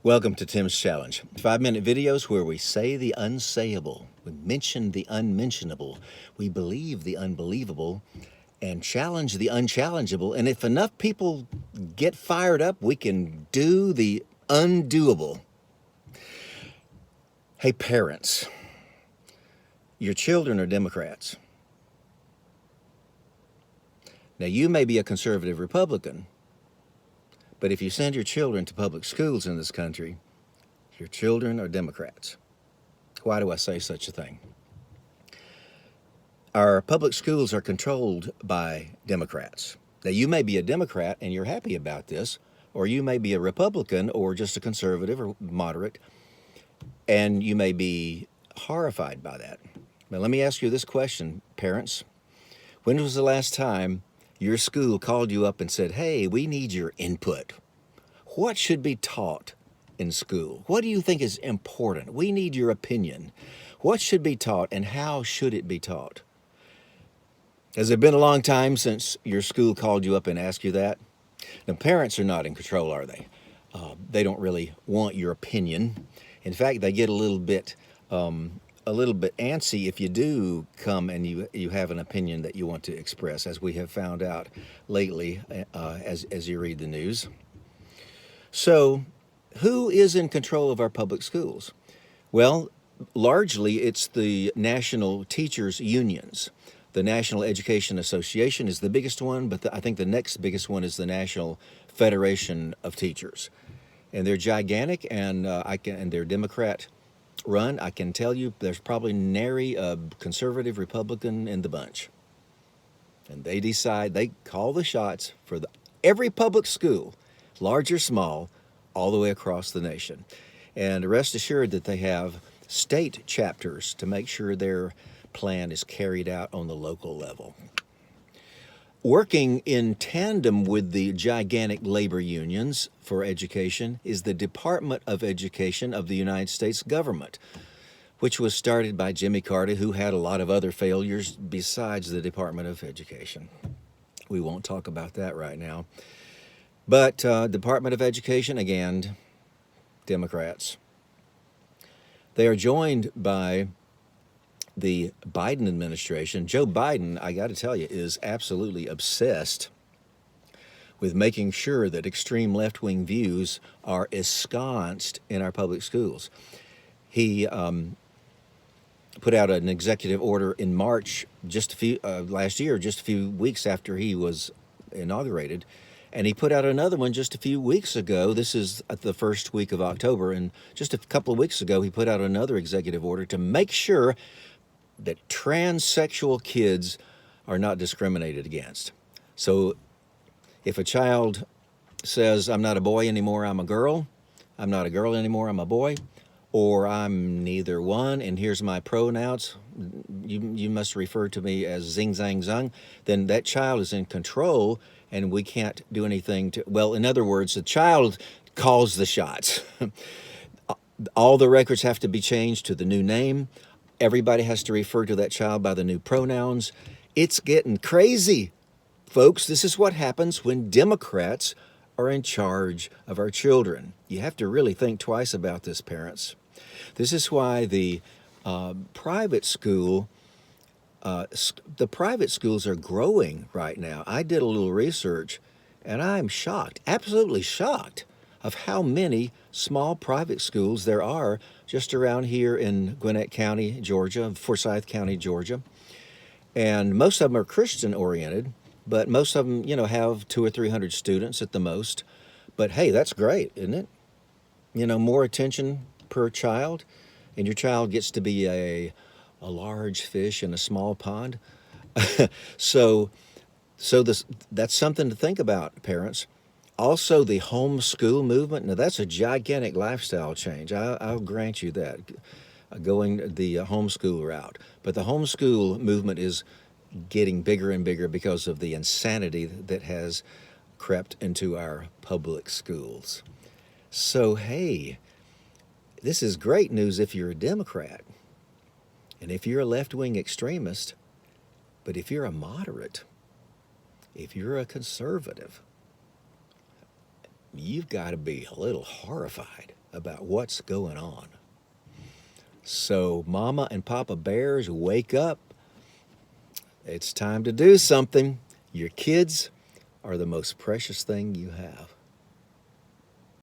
Welcome to Tim's Challenge. 5-minute videos where we say the unsayable, we mention the unmentionable, we believe the unbelievable, and challenge the unchallengeable. And if enough people get fired up, we can do the undoable. Hey, parents, your children are Democrats. Now, you may be a conservative Republican, but if you send your children to public schools in this country, your children are Democrats. Why do I say such a thing? Our public schools are controlled by Democrats. Now, you may be a Democrat and you're happy about this, or you may be a Republican or just a conservative or moderate, and you may be horrified by that. But let me ask you this question, parents. When was the last time your school called you up and said, hey, we need your input? What should be taught in school? What do you think is important? We need your opinion. What should be taught and how should it be taught? Has it been a long time since your school called you up and asked you that? Now, parents are not in control, are they? They don't really want your opinion. In fact, they get a little bit antsy if you do come and you have an opinion that you want to express, as we have found out lately as you read the news. So, who is in control of our public schools? Well, largely it's the national teachers' unions. The National Education Association is the biggest one, but I think the next biggest one is the National Federation of Teachers. And they're gigantic, and they're Democrat run. I can tell you there's probably nary a conservative Republican in the bunch. And they decide, they call the shots for every public school, large or small, all the way across the nation. And rest assured that they have state chapters to make sure their plan is carried out on the local level. Working in tandem with the gigantic labor unions for education is the Department of Education of the United States government, which was started by Jimmy Carter, who had a lot of other failures besides the Department of Education. We won't talk about that right now. But Department of Education, again, Democrats. They are joined by the Biden administration. Joe Biden, I got to tell you, is absolutely obsessed with making sure that extreme left-wing views are ensconced in our public schools. He put out an executive order in March, last year, just a few weeks after he was inaugurated, and he put out another one just a few weeks ago. This is the first week of October, and just a couple of weeks ago, he put out another executive order to make sure that transsexual kids are not discriminated against. So if a child says, I'm not a boy anymore, I'm a girl, I'm not a girl anymore, I'm a boy, or I'm neither one, and here's my pronouns, you must refer to me as zing, zang, zung, then that child is in control, and we can't do anything to, well, in other words, the child calls the shots. All the records have to be changed to the new name. Everybody has to refer to that child by the new pronouns. It's getting crazy, folks. This is what happens when Democrats are in charge of our children. You have to really think twice about this, parents. This is why the private schools are growing right now. I did a little research, and I'm shocked, absolutely shocked, of how many small private schools there are just around here in Gwinnett County, Georgia, Forsyth County, Georgia. And most of them are Christian-oriented, but most of them, have 200 or 300 students at the most. But hey, that's great, isn't it? More attention per child, and your child gets to be a large fish in a small pond. So that's something to think about, parents. Also, the homeschool movement. Now, that's a gigantic lifestyle change. I'll grant you that, going the homeschool route. But the homeschool movement is getting bigger and bigger because of the insanity that has crept into our public schools. So, hey, this is great news if you're a Democrat and if you're a left-wing extremist, but if you're a moderate, if you're a conservative, you've got to be a little horrified about what's going on. So, Mama and Papa Bears, wake up. It's time to do something. Your kids are the most precious thing you have.